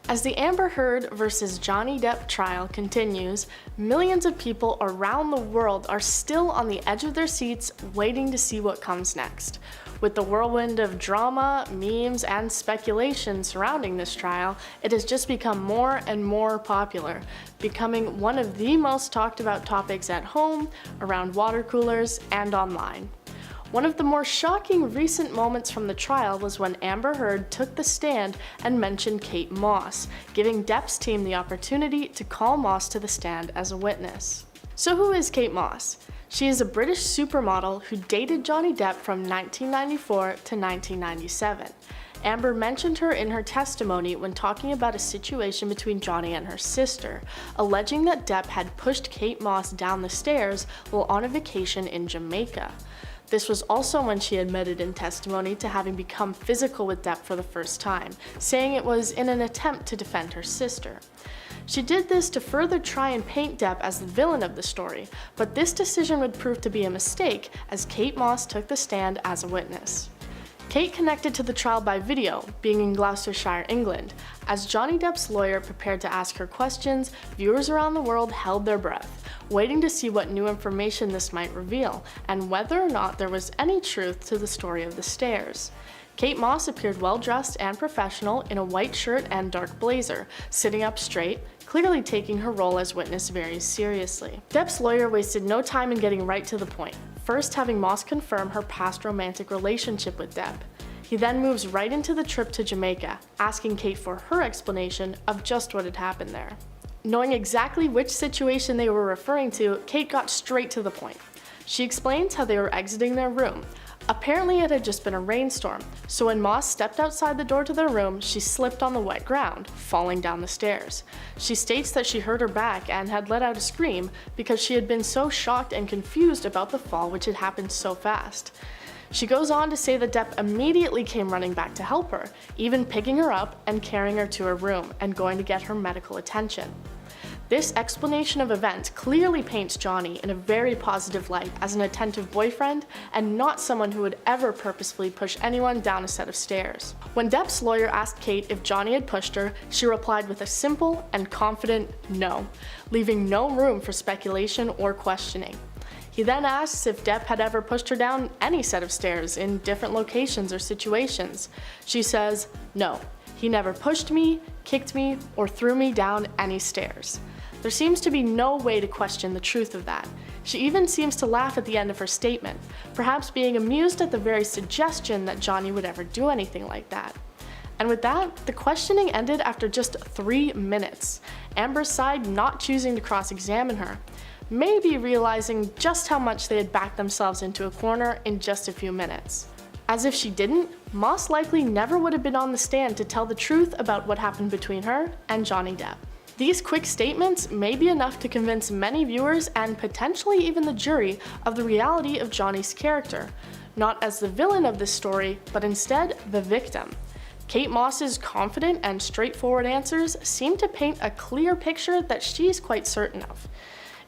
As the Amber Heard versus Johnny Depp trial continues, millions of people around the world are still on the edge of their seats waiting to see what comes next. With the whirlwind of drama, memes, and speculation surrounding this trial, it has just become more and more popular, becoming one of the most talked about topics at home, around water coolers, and online. One of the more shocking recent moments from the trial was when Amber Heard took the stand and mentioned Kate Moss, giving Depp's team the opportunity to call Moss to the stand as a witness. So who is Kate Moss? She is a British supermodel who dated Johnny Depp from 1994 to 1997. Amber mentioned her in her testimony when talking about a situation between Johnny and her sister, alleging that Depp had pushed Kate Moss down the stairs while on a vacation in Jamaica. This was also when she admitted in testimony to having become physical with Depp for the first time, saying it was in an attempt to defend her sister. She did this to further try and paint Depp as the villain of the story, but this decision would prove to be a mistake as Kate Moss took the stand as a witness. Kate connected to the trial by video, being in Gloucestershire, England. As Johnny Depp's lawyer prepared to ask her questions, viewers around the world held their breath, waiting to see what new information this might reveal, and whether or not there was any truth to the story of the stairs. Kate Moss appeared well-dressed and professional in a white shirt and dark blazer, sitting up straight, clearly taking her role as witness very seriously. Depp's lawyer wasted no time in getting right to the point, first having Moss confirm her past romantic relationship with Depp. He then moves right into the trip to Jamaica, asking Kate for her explanation of just what had happened there. Knowing exactly which situation they were referring to, Kate got straight to the point. She explains how they were exiting their room. Apparently it had just been a rainstorm, so when Moss stepped outside the door to their room, she slipped on the wet ground, falling down the stairs. She states that she hurt her back and had let out a scream because she had been so shocked and confused about the fall which had happened so fast. She goes on to say that Depp immediately came running back to help her, even picking her up and carrying her to her room and going to get her medical attention. This explanation of events clearly paints Johnny in a very positive light as an attentive boyfriend and not someone who would ever purposefully push anyone down a set of stairs. When Depp's lawyer asked Kate if Johnny had pushed her, she replied with a simple and confident no, leaving no room for speculation or questioning. He then asks if Depp had ever pushed her down any set of stairs in different locations or situations. She says, "No, he never pushed me, kicked me, or threw me down any stairs." There seems to be no way to question the truth of that. She even seems to laugh at the end of her statement, perhaps being amused at the very suggestion that Johnny would ever do anything like that. And with that, the questioning ended after just 3 minutes, Amber's side not choosing to cross-examine her, maybe realizing just how much they had backed themselves into a corner in just a few minutes. As if she didn't, Moss likely never would have been on the stand to tell the truth about what happened between her and Johnny Depp. These quick statements may be enough to convince many viewers and potentially even the jury of the reality of Johnny's character, not as the villain of this story, but instead the victim. Kate Moss's confident and straightforward answers seem to paint a clear picture that she's quite certain of.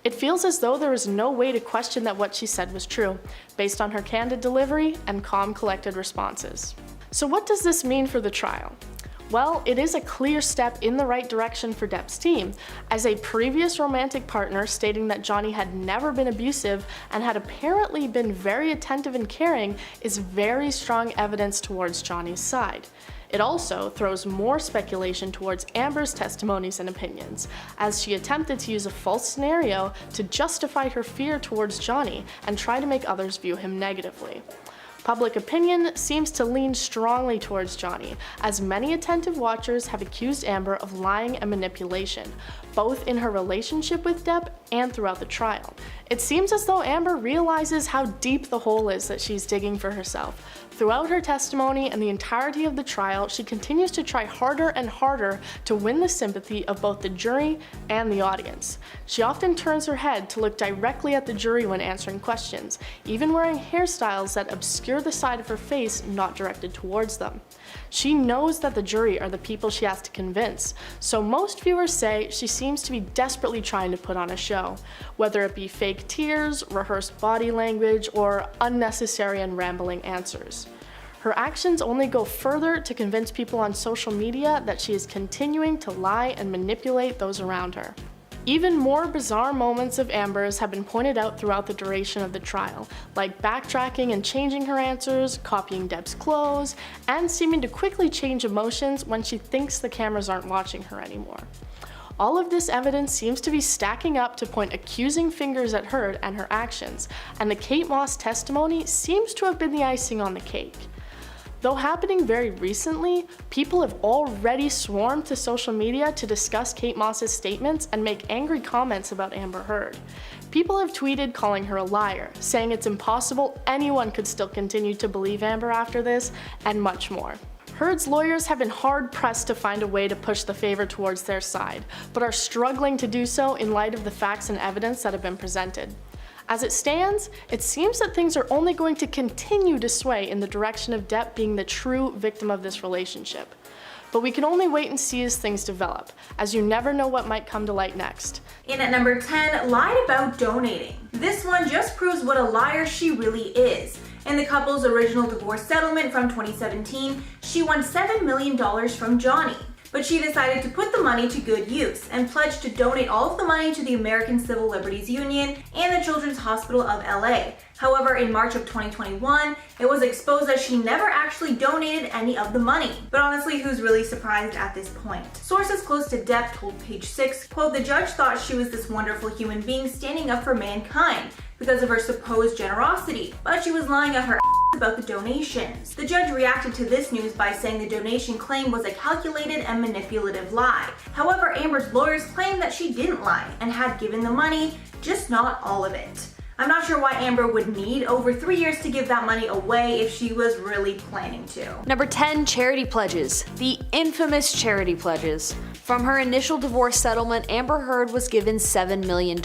It feels as though there is no way to question that what she said was true, based on her candid delivery and calm, collected responses. So what does this mean for the trial? Well, it is a clear step in the right direction for Depp's team, as a previous romantic partner stating that Johnny had never been abusive and had apparently been very attentive and caring is very strong evidence towards Johnny's side. It also throws more speculation towards Amber's testimonies and opinions, as she attempted to use a false scenario to justify her fear towards Johnny and try to make others view him negatively. Public opinion seems to lean strongly towards Johnny, as many attentive watchers have accused Amber of lying and manipulation, both in her relationship with Depp and throughout the trial. It seems as though Amber realizes how deep the hole is that she's digging for herself. Throughout her testimony and the entirety of the trial, she continues to try harder and harder to win the sympathy of both the jury and the audience. She often turns her head to look directly at the jury when answering questions, even wearing hairstyles that obscure the side of her face not directed towards them. She knows that the jury are the people she has to convince, so most viewers say she seems to be desperately trying to put on a show, whether it be fake tears, rehearsed body language, or unnecessary and rambling answers. Her actions only go further to convince people on social media that she is continuing to lie and manipulate those around her. Even more bizarre moments of Amber's have been pointed out throughout the duration of the trial, like backtracking and changing her answers, copying Depp's clothes, and seeming to quickly change emotions when she thinks the cameras aren't watching her anymore. All of this evidence seems to be stacking up to point accusing fingers at her and her actions, and the Kate Moss testimony seems to have been the icing on the cake. Though happening very recently, people have already swarmed to social media to discuss Kate Moss's statements and make angry comments about Amber Heard. People have tweeted calling her a liar, saying it's impossible anyone could still continue to believe Amber after this, and much more. Heard's lawyers have been hard-pressed to find a way to push the favor towards their side, but are struggling to do so in light of the facts and evidence that have been presented. As it stands, it seems that things are only going to continue to sway in the direction of Depp being the true victim of this relationship. But we can only wait and see as things develop, as you never know what might come to light next. In at number 10, lied about donating. This one just proves what a liar she really is. In the couple's original divorce settlement from 2017, she won $7 million from Johnny. But she decided to put the money to good use and pledged to donate all of the money to the American Civil Liberties Union and the Children's Hospital of LA. However, in March of 2021, it was exposed that she never actually donated any of the money. But honestly, who's really surprised at this point? Sources close to Depp told Page 6, quote, "The judge thought she was this wonderful human being standing up for mankind because of her supposed generosity, but she was lying out her about the donations." The judge reacted to this news by saying the donation claim was a calculated and manipulative lie. However, Amber's lawyers claim that she didn't lie and had given the money, just not all of it. I'm not sure why Amber would need over 3 years to give that money away if she was really planning to. Number 10, charity pledges. The infamous charity pledges. From her initial divorce settlement, Amber Heard was given $7 million.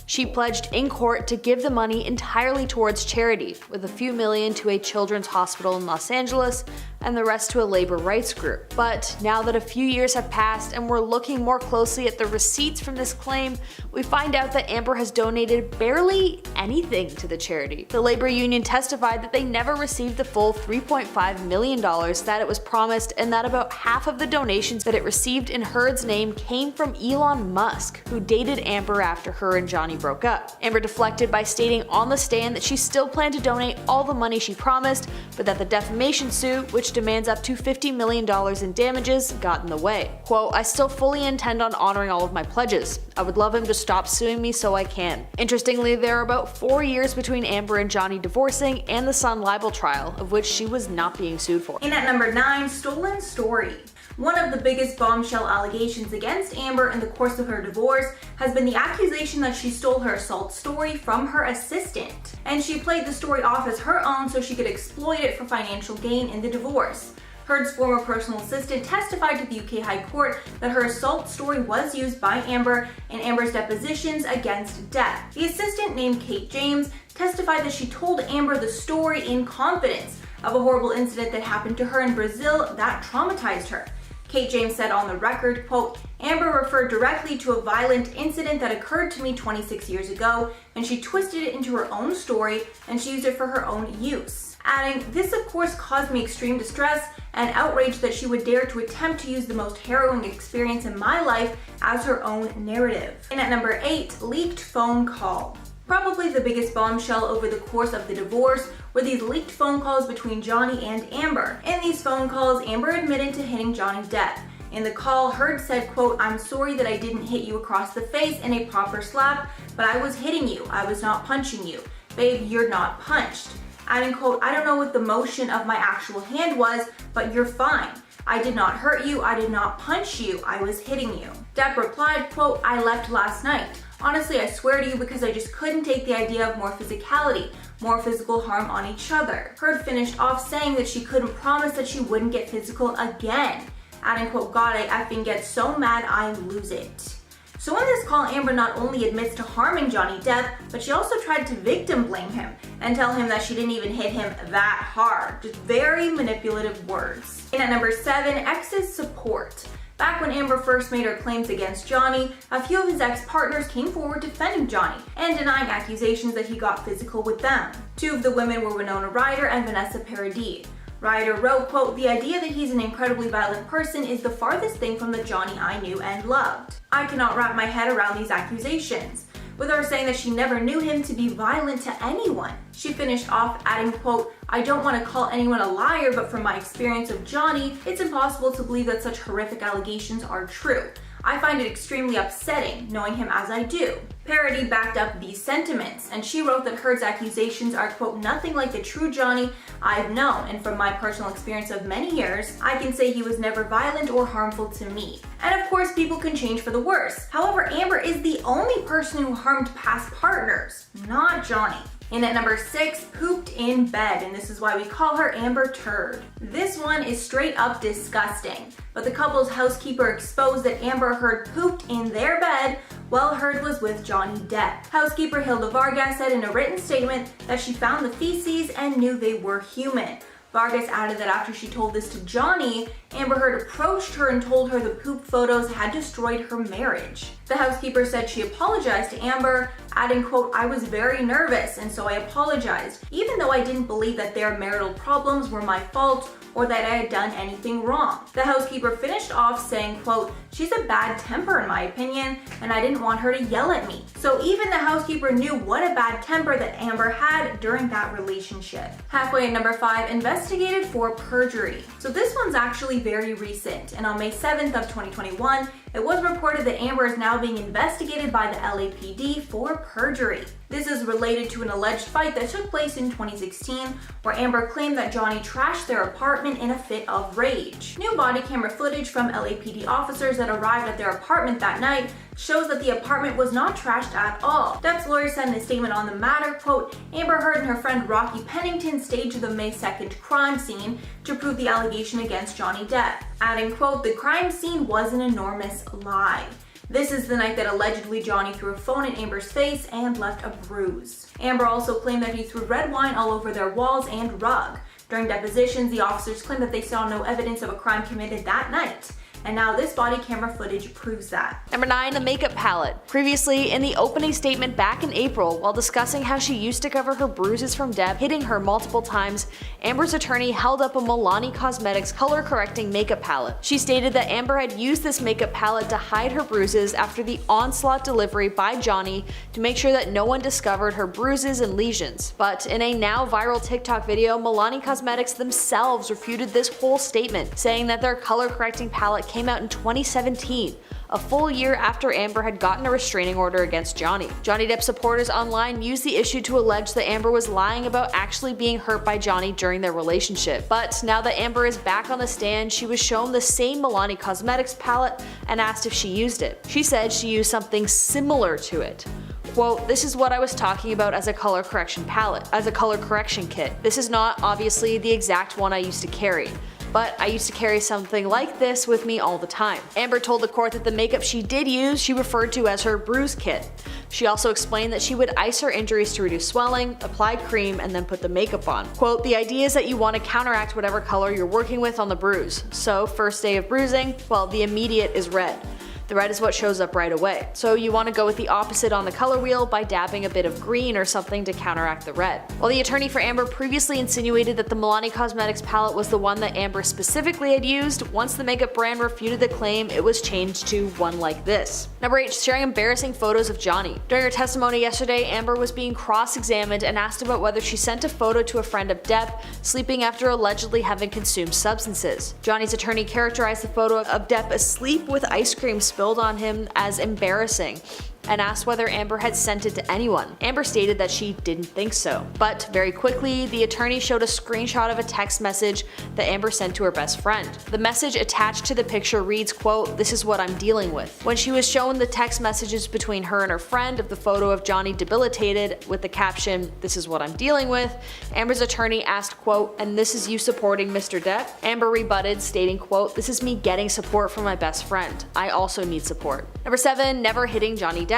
She pledged in court to give the money entirely towards charity, with a few million to a children's hospital in Los Angeles and the rest to a labor rights group. But now that a few years have passed and we're looking more closely at the receipts from this claim, we find out that Amber has donated barely anything to the charity. The labor union testified that they never received the full $3.5 million that it was promised, and that about half of the donations that it received in Heard's name came from Elon Musk, who dated Amber after her and Johnny broke up. Amber deflected by stating on the stand that she still planned to donate all the money she promised, but that the defamation suit, which demands up to $50 million in damages, got in the way. Quote, "I still fully intend on honoring all of my pledges. I would love him to stop suing me so I can." Interestingly, there are about 4 years between Amber and Johnny divorcing and the Sun libel trial, of which she was not being sued for. In at number 9, stolen story. One of the biggest bombshell allegations against Amber in the course of her divorce has been the accusation that she stole her assault story from her assistant, and she played the story off as her own so she could exploit it for financial gain in the divorce. Heard's former personal assistant testified to the UK High Court that her assault story was used by Amber in Amber's depositions against Depp. The assistant, named Kate James, testified that she told Amber the story in confidence of a horrible incident that happened to her in Brazil that traumatized her. Kate James said on the record, quote, "Amber referred directly to a violent incident that occurred to me 26 years ago, and she twisted it into her own story and she used it for her own use." Adding, "This of course caused me extreme distress and outrage that she would dare to attempt to use the most harrowing experience in my life as her own narrative." And at number 8, leaked phone call. Probably the biggest bombshell over the course of the divorce were these leaked phone calls between Johnny and Amber. In these phone calls, Amber admitted to hitting Johnny Depp. In the call, Heard said, quote, "I'm sorry that I didn't hit you across the face in a proper slap, but I was hitting you. I was not punching you. Babe, you're not punched." Adding, quote, "I don't know what the motion of my actual hand was, but you're fine. I did not hurt you. I did not punch you. I was hitting you." Depp replied, quote, "I left last night. Honestly, I swear to you, because I just couldn't take the idea of more physicality, more physical harm on each other." Heard finished off saying that she couldn't promise that she wouldn't get physical again. Adding, quote, "God, I effing get so mad I lose it." So in this call, Amber not only admits to harming Johnny Depp, but she also tried to victim blame him and tell him that she didn't even hit him that hard. Just very manipulative words. And at number 7, ex's support. Back when Amber first made her claims against Johnny, a few of his ex-partners came forward defending Johnny and denying accusations that he got physical with them. 2 of the women were Winona Ryder and Vanessa Paradis. Ryder wrote, quote, "The idea that he's an incredibly violent person is the farthest thing from the Johnny I knew and loved. I cannot wrap my head around these accusations," with her saying that she never knew him to be violent to anyone. She finished off adding, quote, "I don't want to call anyone a liar, but from my experience of Johnny, it's impossible to believe that such horrific allegations are true. I find it extremely upsetting, knowing him as I do." Parody backed up these sentiments, and she wrote that Heard's accusations are, quote, "nothing like the true Johnny I've known, and from my personal experience of many years, I can say he was never violent or harmful to me." And of course, people can change for the worse. However, Amber is the only person who harmed past partners, not Johnny. In at number 6, pooped in bed, and this is why we call her Amber Turd. This one is straight up disgusting, but the couple's housekeeper exposed that Amber Heard pooped in their bed while Heard was with Johnny Depp. Housekeeper Hilda Vargas said in a written statement that she found the feces and knew they were human. Vargas added that after she told this to Johnny, Amber Heard approached her and told her the poop photos had destroyed her marriage. The housekeeper said she apologized to Amber, adding, quote, "I was very nervous and so I apologized, even though I didn't believe that their marital problems were my fault or that I had done anything wrong." The housekeeper finished off saying, quote, "She's a bad temper in my opinion, and I didn't want her to yell at me." So even the housekeeper knew what a bad temper that Amber had during that relationship. Halfway at number 5, investigated for perjury. So this one's actually very recent, and on May 7th of 2021, it was reported that Amber is now being investigated by the LAPD for perjury. This is related to an alleged fight that took place in 2016, where Amber claimed that Johnny trashed their apartment in a fit of rage. New body camera footage from LAPD officers that arrived at their apartment that night shows that the apartment was not trashed at all. Depp's lawyer said in a statement on the matter, quote, "Amber Heard and her friend Rocky Pennington staged the May 2nd crime scene to prove the allegation against Johnny Depp," adding, quote, "The crime scene was an enormous lie. This is the night that allegedly Johnny threw a phone in Amber's face and left a bruise." Amber also claimed that he threw red wine all over their walls and rug. During depositions, the officers claimed that they saw no evidence of a crime committed that night. And now this body camera footage proves that. Number 9, the makeup palette. Previously, in the opening statement back in April, while discussing how she used to cover her bruises from Depp hitting her multiple times, Amber's attorney held up a Milani Cosmetics color correcting makeup palette. She stated that Amber had used this makeup palette to hide her bruises after the onslaught delivery by Johnny to make sure that no one discovered her bruises and lesions. But in a now viral TikTok video, Milani Cosmetics themselves refuted this whole statement, saying that their color correcting palette came out in 2017, a full year after Amber had gotten a restraining order against Johnny. Johnny Depp supporters online used the issue to allege that Amber was lying about actually being hurt by Johnny during their relationship. But now that Amber is back on the stand, she was shown the same Milani Cosmetics palette and asked if she used it. She said she used something similar to it. Quote, "This is what I was talking about as a color correction palette, as a color correction kit. This is not obviously the exact one I used to carry, but I used to carry something like this with me all the time." Amber told the court that the makeup she did use she referred to as her bruise kit. She also explained that she would ice her injuries to reduce swelling, apply cream, and then put the makeup on. Quote, "The idea is that you want to counteract whatever color you're working with on the bruise. So first day of bruising, well, the immediate is red. The red is what shows up right away. So you want to go with the opposite on the color wheel by dabbing a bit of green or something to counteract the red." While the attorney for Amber previously insinuated that the Milani Cosmetics palette was the one that Amber specifically had used, once the makeup brand refuted the claim, it was changed to one like this. Number 8, sharing embarrassing photos of Johnny. During her testimony yesterday, Amber was being cross-examined and asked about whether she sent a photo to a friend of Depp sleeping after allegedly having consumed substances. Johnny's attorney characterized the photo of Depp asleep with ice cream spilled on him as embarrassing and asked whether Amber had sent it to anyone. Amber stated that she didn't think so. But very quickly, the attorney showed a screenshot of a text message that Amber sent to her best friend. The message attached to the picture reads, quote, "This is what I'm dealing with." When she was shown the text messages between her and her friend of the photo of Johnny debilitated with the caption, "This is what I'm dealing with," Amber's attorney asked, quote, "And this is you supporting Mr. Depp?" Amber rebutted, stating, quote, "This is me getting support from my best friend. I also need support." Number 7, never hitting Johnny Depp.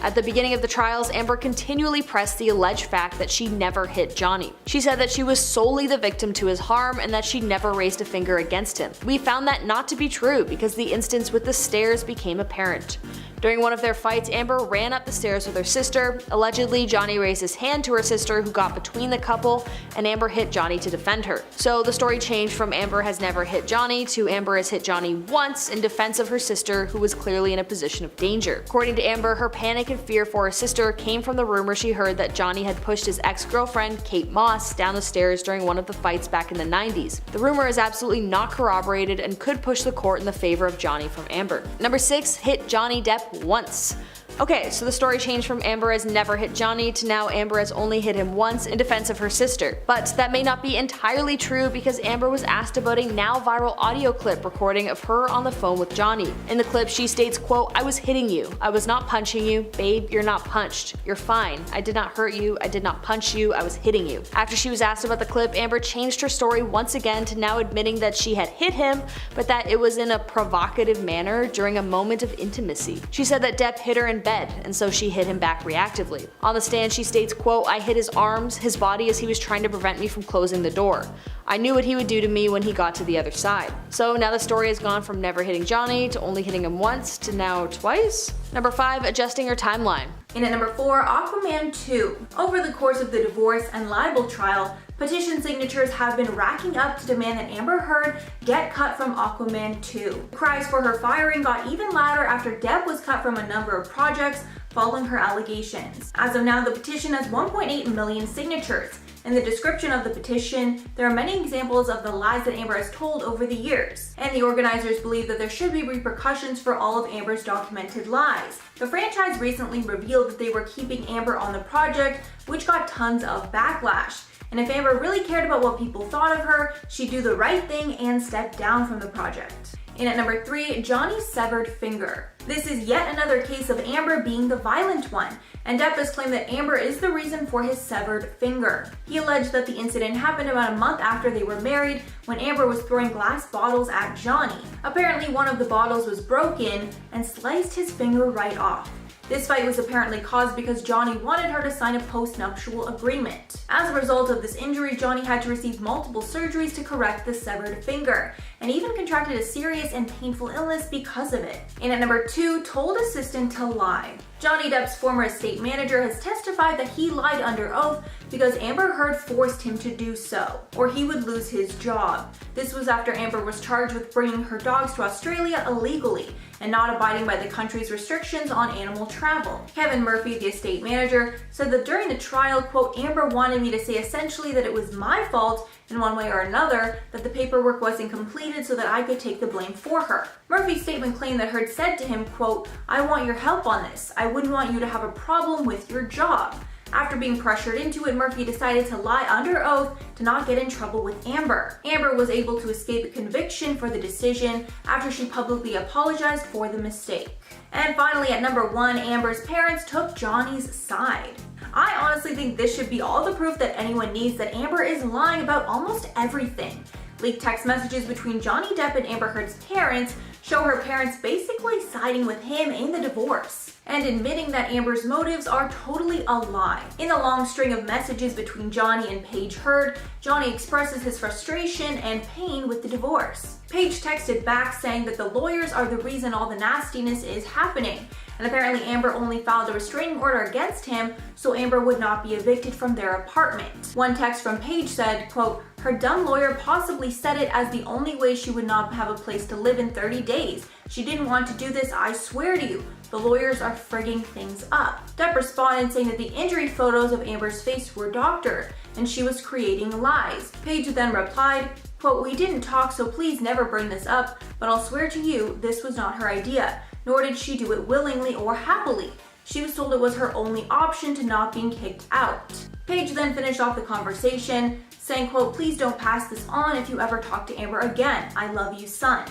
At the beginning of the trials, Amber continually pressed the alleged fact that she never hit Johnny. She said that she was solely the victim to his harm and that she never raised a finger against him. We found that not to be true because the instance with the stairs became apparent. During one of their fights, Amber ran up the stairs with her sister. Allegedly, Johnny raised his hand to her sister, who got between the couple, and Amber hit Johnny to defend her. So the story changed from Amber has never hit Johnny to Amber has hit Johnny once in defense of her sister, who was clearly in a position of danger. According to Amber, her panic and fear for her sister came from the rumor she heard that Johnny had pushed his ex-girlfriend, Kate Moss, down the stairs during one of the fights back in the 90s. The rumor is absolutely not corroborated and could push the court in the favor of Johnny from Amber. Number 6. Hit Johnny Depp once. Okay, so the story changed from Amber has never hit Johnny to now Amber has only hit him once in defense of her sister. But that may not be entirely true because Amber was asked about a now viral audio clip recording of her on the phone with Johnny. In the clip, she states, quote, "I was hitting you. I was not punching you. Babe, you're not punched. You're fine. I did not hurt you. I did not punch you. I was hitting you." After she was asked about the clip, Amber changed her story once again to now admitting that she had hit him, but that it was in a provocative manner during a moment of intimacy. She said that Depp hit her in bed, and so she hit him back reactively. On the stand, she states, quote, "I hit his arms, his body as he was trying to prevent me from closing the door. I knew what he would do to me when he got to the other side." So now the story has gone from never hitting Johnny to only hitting him once to now twice. Number 5. Adjusting her timeline. In at number 4, Aquaman 2. Over the course of the divorce and libel trial, petition signatures have been racking up to demand that Amber Heard get cut from Aquaman 2. Cries for her firing got even louder after Depp was cut from a number of projects following her allegations. As of now, the petition has 1.8 million signatures. In the description of the petition, there are many examples of the lies that Amber has told over the years, and the organizers believe that there should be repercussions for all of Amber's documented lies. The franchise recently revealed that they were keeping Amber on the project, which got tons of backlash. And if Amber really cared about what people thought of her, she'd do the right thing and step down from the project. In at number 3, Johnny's severed finger. This is yet another case of Amber being the violent one, and Depp has claimed that Amber is the reason for his severed finger. He alleged that the incident happened about a month after they were married, when Amber was throwing glass bottles at Johnny. Apparently, one of the bottles was broken and sliced his finger right off. This fight was apparently caused because Johnny wanted her to sign a post-nuptial agreement. As a result of this injury, Johnny had to receive multiple surgeries to correct the severed finger, and even contracted a serious and painful illness because of it. And at number 2, told assistant to lie. Johnny Depp's former estate manager has testified that he lied under oath because Amber Heard forced him to do so, or he would lose his job. This was after Amber was charged with bringing her dogs to Australia illegally and not abiding by the country's restrictions on animal travel. Kevin Murphy, the estate manager, said that during the trial, quote, "Amber wanted me to say essentially that it was my fault in one way or another, that the paperwork wasn't completed so that I could take the blame for her." Murphy's statement claimed that Heard said to him, quote, "I want your help on this. I wouldn't want you to have a problem with your job." After being pressured into it, Murphy decided to lie under oath to not get in trouble with Amber. Amber was able to escape a conviction for the decision after she publicly apologized for the mistake. And finally, at number 1, Amber's parents took Johnny's side. I honestly think this should be all the proof that anyone needs that Amber is lying about almost everything. Leaked text messages between Johnny Depp and Amber Heard's parents show her parents basically siding with him in the divorce and admitting that Amber's motives are totally a lie. In the long string of messages between Johnny and Paige Heard, Johnny expresses his frustration and pain with the divorce. Paige texted back saying that the lawyers are the reason all the nastiness is happening, and apparently Amber only filed a restraining order against him so Amber would not be evicted from their apartment. One text from Paige said, quote, "Her dumb lawyer possibly said it as the only way she would not have a place to live in 30 days. She didn't want to do this, I swear to you. The lawyers are frigging things up." Depp responded saying that the injury photos of Amber's face were doctored and she was creating lies. Paige then replied, quote, "We didn't talk, so please never bring this up, but I'll swear to you this was not her idea, nor did she do it willingly or happily. She was told it was her only option to not being kicked out." Paige then finished off the conversation saying, quote, "Please don't pass this on if you ever talk to Amber again. I love you, son."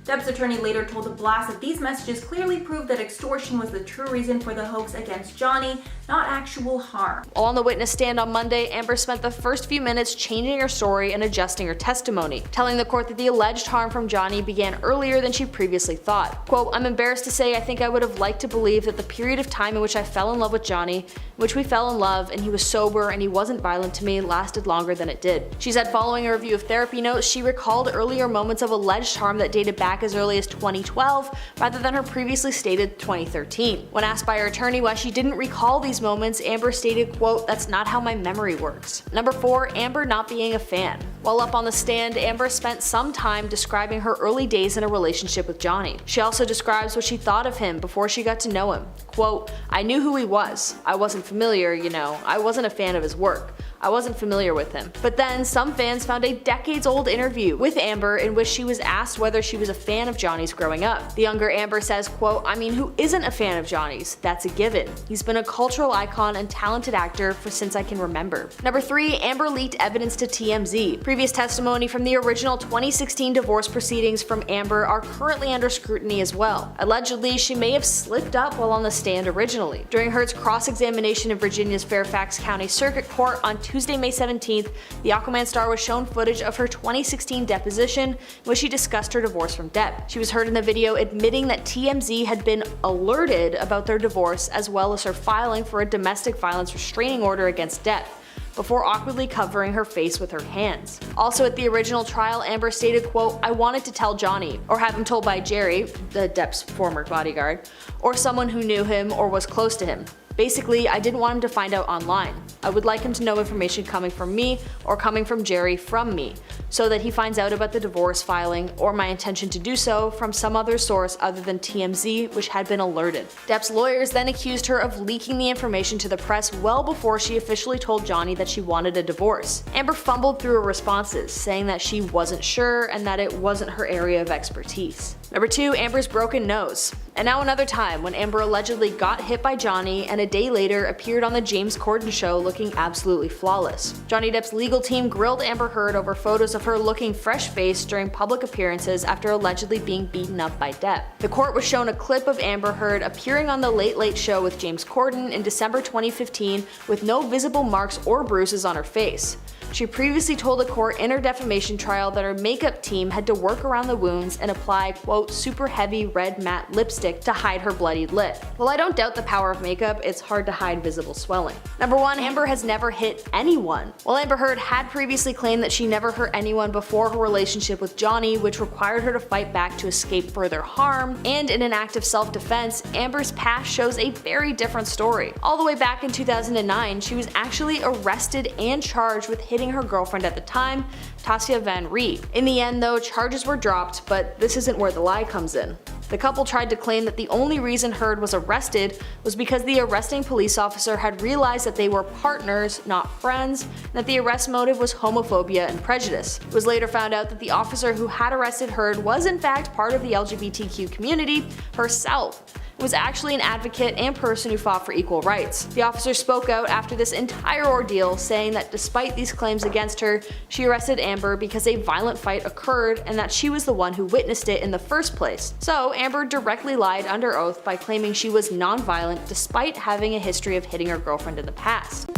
Depp's attorney later told The Blast that these messages clearly proved that extortion was the true reason for the hoax against Johnny, not actual harm. On the witness stand on Monday, Amber spent the first few minutes changing her story and adjusting her testimony, telling the court that the alleged harm from Johnny began earlier than she previously thought. Quote, "I'm embarrassed to say I think I would have liked to believe that the period of time in which I fell in love with Johnny, in which we fell in love and he was sober and he wasn't violent to me, lasted longer than it did." She said following a review of therapy notes, she recalled earlier moments of alleged harm that dated back back as early as 2012 rather than her previously stated 2013. When asked by her attorney why she didn't recall these moments, Amber stated, quote, "That's not how my memory works." Number 4. Amber not being a fan. While up on the stand, Amber spent some time describing her early days in a relationship with Johnny. She also describes what she thought of him before she got to know him. Quote, "I knew who he was. I wasn't familiar, I wasn't a fan of his work. I wasn't familiar with him." But then some fans found a decades-old interview with Amber in which she was asked whether she was a fan of Johnny's growing up. The younger Amber says, quote, "I mean, who isn't a fan of Johnny's? That's a given. He's been a cultural icon and talented actor since I can remember." Number 3. Amber leaked evidence to TMZ. Previous testimony from the original 2016 divorce proceedings from Amber are currently under scrutiny as well. Allegedly, she may have slipped up while on the stand originally. During Heard's cross-examination in Virginia's Fairfax County Circuit Court on Tuesday, May 17th, the Aquaman star was shown footage of her 2016 deposition in which she discussed her divorce from Depp. She was heard in the video admitting that TMZ had been alerted about their divorce as well as her filing for a domestic violence restraining order against Depp, before awkwardly covering her face with her hands. Also at the original trial, Amber stated, quote, "I wanted to tell Johnny, or have him told by Jerry," the Depp's former bodyguard, "or someone who knew him or was close to him. Basically, I didn't want him to find out online. I would like him to know information coming from me or coming from Jerry from me, so that he finds out about the divorce filing or my intention to do so from some other source other than TMZ, which had been alerted." Depp's lawyers then accused her of leaking the information to the press well before she officially told Johnny that she wanted a divorce. Amber fumbled through her responses, saying that she wasn't sure and that it wasn't her area of expertise. Number 2. Amber's broken nose. And now another time when Amber allegedly got hit by Johnny and a day later appeared on the James Corden show looking absolutely flawless. Johnny Depp's legal team grilled Amber Heard over photos of her looking fresh-faced during public appearances after allegedly being beaten up by Depp. The court was shown a clip of Amber Heard appearing on The Late Late Show with James Corden in December 2015 with no visible marks or bruises on her face. She previously told the court in her defamation trial that her makeup team had to work around the wounds and apply, quote, "super heavy red matte lipstick to hide her bloodied lip." While I don't doubt the power of makeup, it's hard to hide visible swelling. Number 1. Amber has never hit anyone. While Amber Heard had previously claimed that she never hurt anyone before her relationship with Johnny, which required her to fight back to escape further harm, and in an act of self-defense, Amber's past shows a very different story. All the way back in 2009, she was actually arrested and charged with hitting her girlfriend at the time, Tasia Van Ree. In the end though, charges were dropped, but this isn't where the lie comes in. The couple tried to claim that the only reason Heard was arrested was because the arresting police officer had realized that they were partners, not friends, and that the arrest motive was homophobia and prejudice. It was later found out that the officer who had arrested Heard was in fact part of the LGBTQ community herself. Was actually an advocate and person who fought for equal rights. The officer spoke out after this entire ordeal, saying that despite these claims against her, she arrested Amber because a violent fight occurred and that she was the one who witnessed it in the first place. So Amber directly lied under oath by claiming she was non-violent despite having a history of hitting her girlfriend in the past.